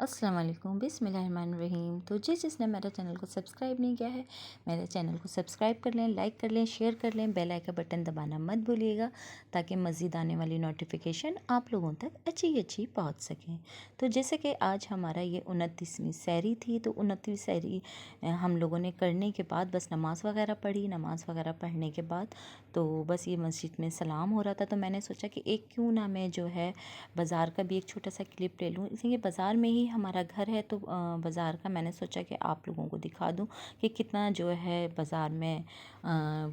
अस्सलाम वालेकुम बिस्मिल्लाहिर्रहमानिर्रहीम। तो जिसने मेरे चैनल को सब्सक्राइब नहीं किया है, मेरे चैनल को सब्सक्राइब कर लें, लाइक कर लें, शेयर कर लें, बेल आइकन बटन दबाना मत भूलिएगा ताकि मज़ीद आने वाली नोटिफिकेशन आप लोगों तक अच्छी पहुंच सकें। तो जैसे कि आज हमारा ये 29वीं सहरी थी, तो 29वीं सहरी हम लोगों ने करने के बाद बस नमाज़ वगैरह पढ़ी। नमाज़ वगैरह पढ़ने के बाद तो बस ये मस्जिद में सलाम हो रहा था, तो मैंने सोचा कि एक क्यों ना मैं जो है बाज़ार का भी एक छोटा सा क्लिप ले लूँ। इसलिए बाज़ार में ही हमारा घर है, तो बाज़ार का मैंने सोचा कि आप लोगों को दिखा दूँ कि कितना जो है बाज़ार में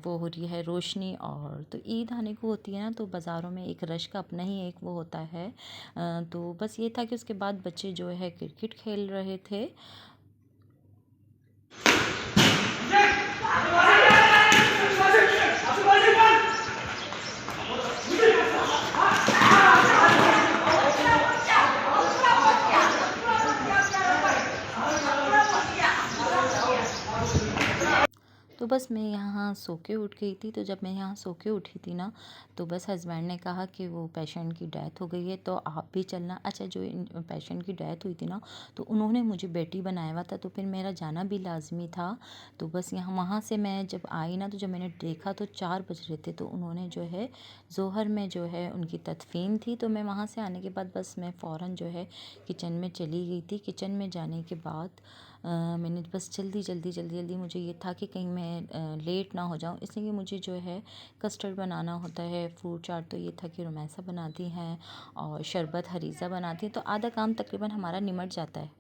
वो हो रही है रोशनी। और तो ईद आने को होती है ना, तो बाज़ारों में एक रश का अपना ही एक वो होता है। तो बस ये था कि उसके बाद बच्चे जो है क्रिकेट खेल रहे थे। तो बस मैं यहाँ सो के उठ गई थी। तो जब मैं यहाँ सो के उठी थी ना, तो बस हस्बैंड ने कहा कि वो पेशेंट की डेथ हो गई है, तो आप भी चलना। अच्छा, जो पेशेंट की डेथ हुई थी ना, तो उन्होंने मुझे बेटी बनाया हुआ था, तो फिर मेरा जाना भी लाजमी था। तो बस यहाँ वहाँ से मैं जब आई ना, तो जब मैंने देखा तो 4 बज रहे थे, तो उन्होंने जो है ज़ोहर में जो है उनकी तदफीन थी। तो मैं वहाँ से आने के बाद बस मैं फ़ौरन जो है किचन में चली गई थी। किचन में जाने के बाद मैंने बस जल्दी मुझे ये था कि कहीं मैं लेट ना हो जाऊँ, इसलिए मुझे जो है कस्टर्ड बनाना होता है, फ्रूट चाट। तो ये था कि रुमैसा बनाती हैं और शरबत हरीज़ा बनाती हैं, तो आधा काम तकरीबन हमारा निमट जाता है।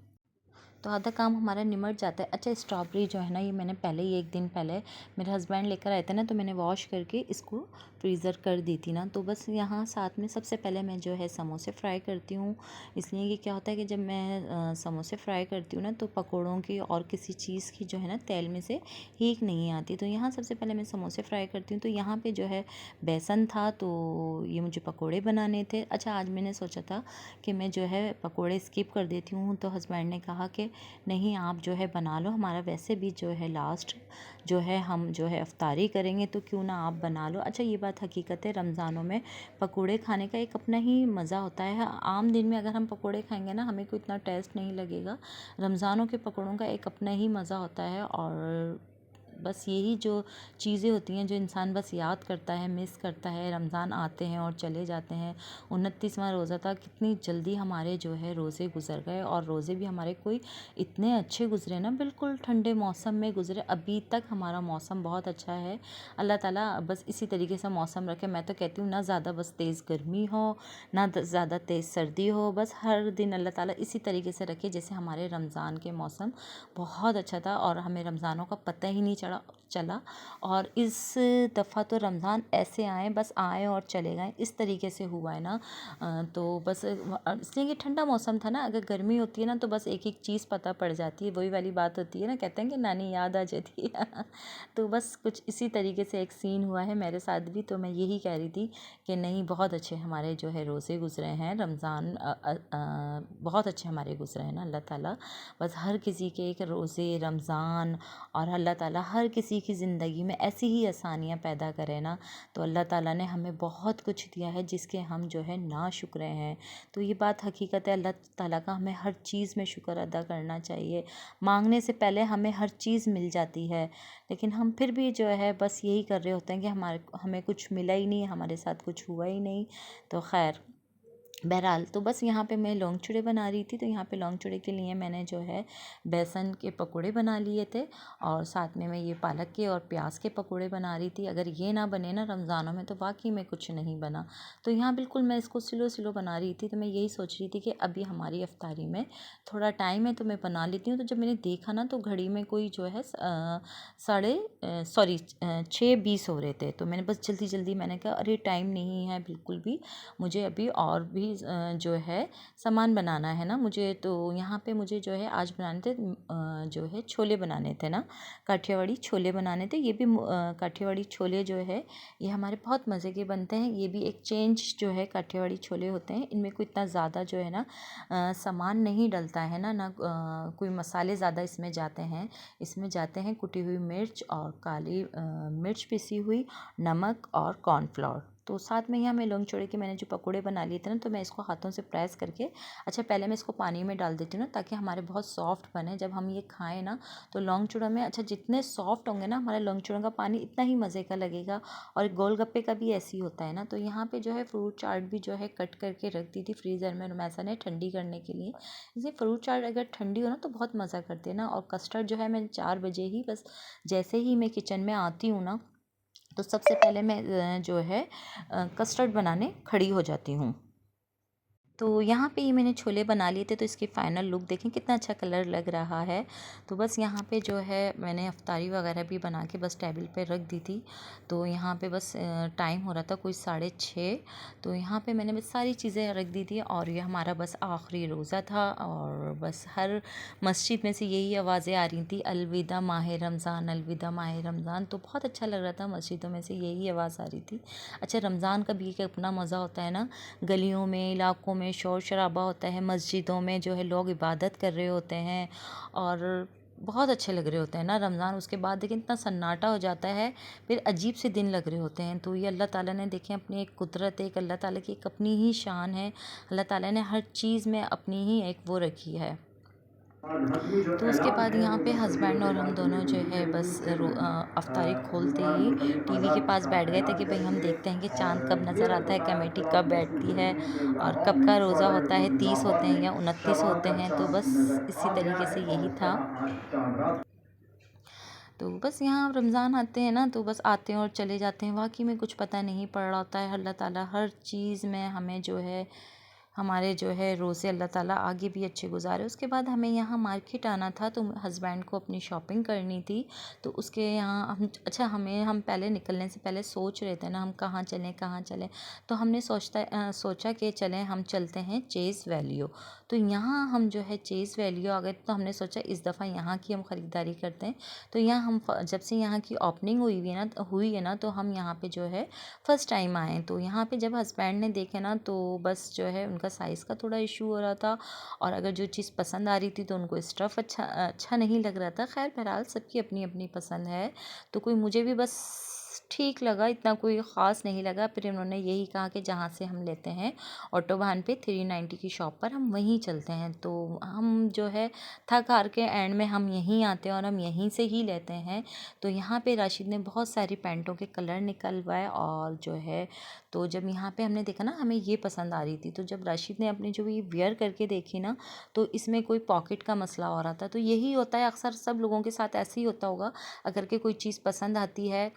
अच्छा, स्ट्रॉबेरी जो है ना, ये मैंने पहले ही एक दिन पहले मेरे हस्बैंड लेकर आए थे ना, तो मैंने वॉश करके इसको फ्रीज़र कर दी थी ना। तो बस यहाँ साथ में सबसे पहले मैं जो है समोसे फ्राई करती हूँ। इसलिए कि क्या होता है कि जब मैं समोसे फ्राई करती हूँ ना, तो पकौड़ों की और किसी चीज़ की जो है ना तेल में से हीक नहीं आती। तो यहाँ सबसे पहले मैं समोसे फ्राई करती हूँ। तो यहाँ पे जो है बेसन था, तो ये मुझे पकोड़े बनाने थे। अच्छा, आज मैंने सोचा था कि मैं जो है पकोड़े स्किप कर देती हूँ, तो हस्बैंड ने कहा कि नहीं, आप जो है बना लो, हमारा वैसे भी जो है लास्ट जो है हम जो है इफ्तारी करेंगे, तो क्यों ना आप बना लो। अच्छा, ये बात हकीकत है, रमज़ानों में पकोड़े खाने का एक अपना ही मज़ा होता है। आम दिन में अगर हम पकोड़े खाएंगे ना, हमें कोई इतना टेस्ट नहीं लगेगा। रमज़ानों के पकोड़ों का एक अपना ही मज़ा होता है। और बस यही जो चीज़ें होती हैं जो इंसान बस याद करता है, मिस करता है। रमज़ान आते हैं और चले जाते हैं। 29वां रोज़ा था, कितनी जल्दी हमारे जो है रोज़े गुज़र गए। और रोज़े भी हमारे कोई इतने अच्छे गुज़रे ना, बिल्कुल ठंडे मौसम में गुज़रे। अभी तक हमारा मौसम बहुत अच्छा है। अल्लाह ताला बस इसी तरीके से मौसम रखे। मैं तो कहती हूँ ना ज़्यादा बस तेज़ गर्मी हो, ना ज़्यादा तेज़ सर्दी हो, बस हर दिन अल्लाह ताला इसी तरीके से रखे जैसे हमारे रमज़ान के मौसम बहुत अच्छा था। और हमें रमज़ानों का पता ही नहीं चला। और इस दफ़ा तो रमज़ान ऐसे आए, बस आए और चले गए, इस तरीके से हुआ है ना। तो बस इसलिए कि ठंडा मौसम था ना। अगर गर्मी होती है ना, तो बस एक एक चीज़ पता पड़ जाती है। वही वाली बात होती है ना, कहते हैं कि नानी याद आ जाती है। तो बस कुछ इसी तरीके से एक सीन हुआ है मेरे साथ भी। तो मैं यही कह रही थी कि नहीं, बहुत अच्छे हमारे जो है रोज़े गुज़रे हैं। रमज़ान बहुत अच्छे हमारे गुज़रे हैं ना। अल्लाह ताला बस हर किसी के एक रोज़े रमज़ान, और अल्लाह ताला हर किसी की ज़िंदगी में ऐसी ही आसानियाँ पैदा करे ना। तो अल्लाह ताला ने हमें बहुत कुछ दिया है जिसके हम जो है नाशुक्र हैं। तो ये बात हकीकत है, अल्लाह ताला का हमें हर चीज़ में शुक्र अदा करना चाहिए। मांगने से पहले हमें हर चीज़ मिल जाती है, लेकिन हम फिर भी जो है बस यही कर रहे होते हैं कि हमें कुछ मिला ही नहीं, हमारे साथ कुछ हुआ ही नहीं। तो खैर, बहरहाल, तो बस यहाँ पे मैं लौंग चूड़े बना रही थी। तो यहाँ पे लौंग चूड़े के लिए मैंने जो है बेसन के पकोड़े बना लिए थे, और साथ में मैं ये पालक के और प्याज के पकोड़े बना रही थी। अगर ये ना बने ना रमज़ानों में, तो वाकई में कुछ नहीं बना। तो यहाँ बिल्कुल मैं इसको स्लो स्लो बना रही थी। तो मैं यही सोच रही थी कि अभी हमारी इफ्तारी में थोड़ा टाइम है, तो मैं बना लेती हूँ। तो जब मैंने देखा ना, तो घड़ी में कोई जो है 6:20 हो रहे थे। तो मैंने बस जल्दी मैंने कहा अरे टाइम नहीं है बिल्कुल भी, मुझे अभी और भी जो है सामान बनाना है ना मुझे। तो यहाँ पे मुझे जो है आज बनाने थे जो है छोले बनाने थे ना, काठियावाड़ी छोले बनाने थे। ये भी काठियावाड़ी छोले जो है ये हमारे बहुत मज़े के बनते हैं। ये भी एक चेंज जो है काठियावाड़ी छोले होते हैं। इनमें कोई इतना ज़्यादा जो है ना सामान नहीं डलता है ना, कोई मसाले ज़्यादा इसमें जाते हैं। इसमें जाते हैं कुटी हुई मिर्च और काली मिर्च पिसी हुई, नमक और कॉर्नफ्लोर। तो साथ में यहाँ मैं लौंग चौड़े के मैंने जो पकोड़े बना लिए थे ना, तो मैं इसको हाथों से प्रेस करके अच्छा पहले मैं इसको पानी में डाल देती हूँ ना, ताकि हमारे बहुत सॉफ्ट बने। जब हम ये खाएं ना तो लौंग चौड़ा में अच्छा जितने सॉफ्ट होंगे ना हमारे लौंग चौड़ा का पानी, इतना ही मज़े का लगेगा। और गोलगप्पे का भी ऐसे ही होता है ना। तो यहाँ पे जो है फ्रूट चाट भी जो है कट करके रख दी थी फ्रीज़र में रुमैसा ने ठंडी करने के लिए। इसलिए फ्रूट चाट अगर ठंडी हो ना तो बहुत मज़ा करते हैं ना। और कस्टर्ड जो है मैं 4 बजे ही बस जैसे ही मैं किचन में आती हूँ ना, तो सबसे पहले मैं जो है कस्टर्ड बनाने खड़ी हो जाती हूँ। तो यहाँ पे ये मैंने छोले बना लिए थे, तो इसकी फ़ाइनल लुक देखें कितना अच्छा कलर लग रहा है। तो बस यहाँ पे जो है मैंने अफ्तारी वगैरह भी बना के बस टेबल पे रख दी थी। तो यहाँ पे बस टाइम हो रहा था कोई 6:30। तो यहाँ पे मैंने बस सारी चीज़ें रख दी थी और ये हमारा बस आखिरी रोज़ा था। और बस हर मस्जिद में से यही आवाज़ें आ रही थी, अलविदा माह रमज़ान, अलविदा माह रमज़ान। तो बहुत अच्छा लग रहा था, मस्जिदों में से यही आवाज़ आ रही थी। अच्छा रमज़ान का भी एक अपना मज़ा होता है ना, गलियों में इलाकों में शोर शराबा होता है, मस्जिदों में जो है लोग इबादत कर रहे होते हैं और बहुत अच्छे लग रहे होते हैं ना रमज़ान। उसके बाद देखिए इतना सन्नाटा हो जाता है, फिर अजीब से दिन लग रहे होते हैं। तो ये अल्लाह ताला ने देखें अपनी एक कुदरत, एक अल्लाह ताला की एक अपनी ही शान है। अल्लाह ताला ने हर चीज़ में अपनी ही एक वो रखी है। तो उसके बाद यहाँ पे हस्बैंड और हम दोनों जो है बस अफ्तारी खोलते ही टीवी के पास बैठ गए थे कि भाई हम देखते हैं कि चाँद कब नज़र आता है, कमेटी कब बैठती है और कब का रोज़ा होता है, 30 होते हैं या 29 होते हैं। तो बस इसी तरीके से यही था। तो बस यहाँ रमज़ान आते हैं ना, तो बस आते हैं और चले जाते हैं, वाकई में कुछ पता नहीं पड़ रहा होता है। अल्लाह ताला हर चीज़ में हमें जो है हमारे जो है रोज़े अल्लाह ताला आगे भी अच्छे गुजारे। उसके बाद हमें यहाँ मार्केट आना था, तो हस्बैंड को अपनी शॉपिंग करनी थी। तो उसके यहाँ हम पहले निकलने से पहले सोच रहे थे ना हम कहाँ चलें कहाँ चलें। तो हमने सोचा कि चलें हम चलते हैं चेज़ वैल्यू। तो यहाँ हम जो है चेज़ वैल्यू आ गए, तो हमने सोचा इस दफ़ा यहाँ की हम ख़रीदारी करते हैं। तो यहाँ हम जब से यहाँ की ओपनिंग हुई है ना तो हम यहाँ पे जो है फ़र्स्ट टाइम आए। तो यहाँ पे जब हस्बैंड ने देखे ना तो बस जो है उनका साइज़ का थोड़ा इशू हो रहा था, और अगर जो चीज़ पसंद आ रही थी तो उनको स्टफ़ अच्छा नहीं लग रहा था। खैर बहरहाल सबकी अपनी अपनी पसंद है। तो कोई मुझे भी बस ठीक लगा, इतना कोई ख़ास नहीं लगा। फिर इन्होंने यही कहा कि जहाँ से हम लेते हैं ऑटोबान पे 390 की शॉप पर हम वहीं चलते हैं। तो हम जो है थक हार के एंड में हम यहीं आते हैं और हम यहीं से ही लेते हैं। तो यहाँ पे राशिद ने बहुत सारी पैंटों के कलर निकलवाए और जो है तो जब यहाँ पे हमने देखा ना हमें ये पसंद आ रही थी, तो जब राशिद ने अपने जो ये वियर करके देखी ना तो इसमें कोई पॉकेट का मसला हो रहा था। तो यही होता है, अक्सर सब लोगों के साथ ऐसे ही होता होगा, अगर के कोई चीज़ पसंद आती है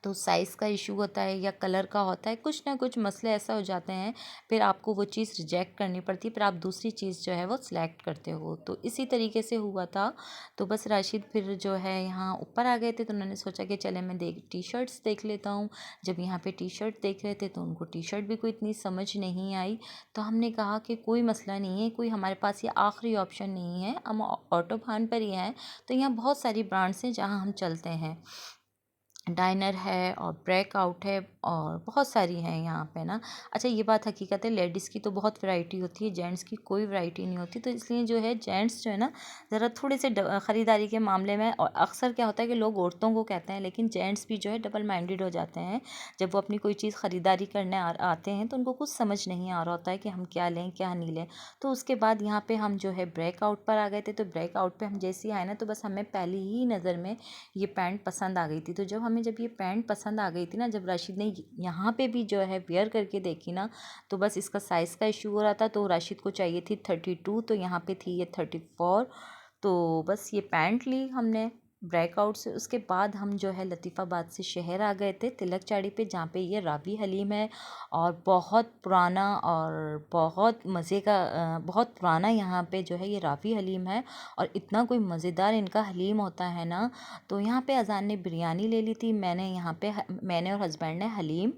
तो साइज़ का इशू होता है या कलर का होता है, कुछ ना कुछ मसले ऐसा हो जाते हैं, फिर आपको वो चीज़ रिजेक्ट करनी पड़ती है, फिर आप दूसरी चीज़ जो है वो सिलेक्ट करते हो। तो इसी तरीके से हुआ था। तो बस राशिद फिर जो है यहाँ ऊपर आ गए थे, तो उन्होंने सोचा कि चले मैं टी शर्ट्स देख लेता हूँ। जब यहाँ पे टी शर्ट देख रहे थे तो उनको टी शर्ट भी कोई इतनी समझ नहीं आई। तो हमने कहा कि कोई मसला नहीं है, कोई हमारे पास ये आखिरी ऑप्शन नहीं है, हम ऑटो भान पर ही हैं। तो यहाँ बहुत सारी ब्रांड्स हैं जहाँ हम चलते हैं, डाइनर है और ब्रेकआउट है और बहुत सारी हैं यहाँ पे ना। अच्छा ये बात हकीकत है, लेडीज़ की तो बहुत वैरायटी होती है, जेंट्स की कोई वैरायटी नहीं होती। तो इसलिए जो है जेंट्स जो है ना ज़रा थोड़े से ख़रीदारी के मामले में, और अक्सर क्या होता है कि लोग औरतों को कहते हैं, लेकिन जेंट्स भी जो है डबल माइंडेड हो जाते हैं। जब वो अपनी कोई चीज़ ख़रीदारी करने आते हैं तो उनको कुछ समझ नहीं आ रहा होता है कि हम क्या लें क्या नहीं लें। तो उसके बाद यहाँ पर हम जो है ब्रेकआउट पर आ गए थे। तो ब्रेकआउट पर हम जैसे ही आए ना तो बस हमें पहली ही नज़र में ये पैंट पसंद आ गई थी। तो जब ये पैंट पसंद आ गई थी ना, जब राशिद ने यहाँ पे भी जो है वेयर करके देखी ना, तो बस इसका साइज़ का इशू हो रहा था। तो राशिद को चाहिए थी 32, तो यहाँ पे थी ये 34। तो बस ये पैंट ली हमने ब्रेकआउट से। उसके बाद हम जो है लतीफ़ाबाद से शहर आ गए थे तिलक चाड़ी पे, जहाँ पे ये रावी हलीम है और बहुत पुराना और बहुत मज़े का बहुत पुराना यहाँ पे जो है ये रावी हलीम है, और इतना कोई मज़ेदार इनका हलीम होता है ना। तो यहाँ पे अज़ान ने बिरयानी ले ली थी, मैंने और हस्बैंड ने हलीम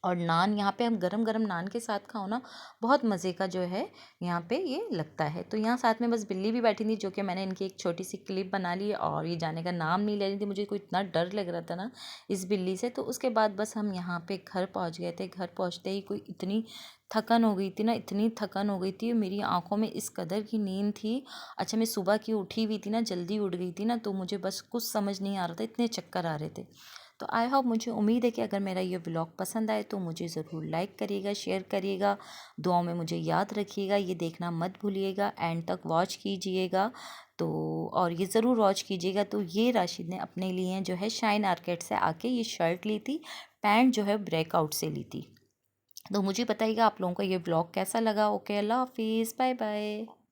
और नान। यहाँ पे हम गरम गरम नान के साथ खाओ ना, बहुत मज़े का जो है यहाँ पे ये लगता है। तो यहाँ साथ में बस बिल्ली भी बैठी थी, जो कि मैंने इनकी एक छोटी सी क्लिप बना ली, और ये जाने का नाम नहीं ले रही थी, मुझे कोई इतना डर लग रहा था ना इस बिल्ली से। तो उसके बाद बस हम यहाँ पे घर पहुँच गए थे। घर पहुँचते ही कोई इतनी थकन हो गई थी ना, इतनी थकन हो गई थी, मेरी आंखों में इस कदर की नींद थी। अच्छा मैं सुबह की उठी हुई थी ना, जल्दी उठ गई थी ना, तो मुझे बस कुछ समझ नहीं आ रहा था, इतने चक्कर आ रहे थे। तो आई होप, मुझे उम्मीद है कि अगर मेरा ये व्लॉग पसंद आए तो मुझे ज़रूर लाइक करिएगा, शेयर करिएगा, दुआओं में मुझे याद रखिएगा, ये देखना मत भूलिएगा, एंड तक वॉच कीजिएगा। तो और ये ज़रूर वॉच कीजिएगा। तो ये राशिद ने अपने लिए जो है शाइन आर्केड से आके ये शर्ट ली थी, पैंट जो है ब्रेकआउट से ली थी। तो मुझे बताइएगा आप लोगों को ये व्लॉग कैसा लगा। ओके, अल्लाह हाफिज़, बाय बाय।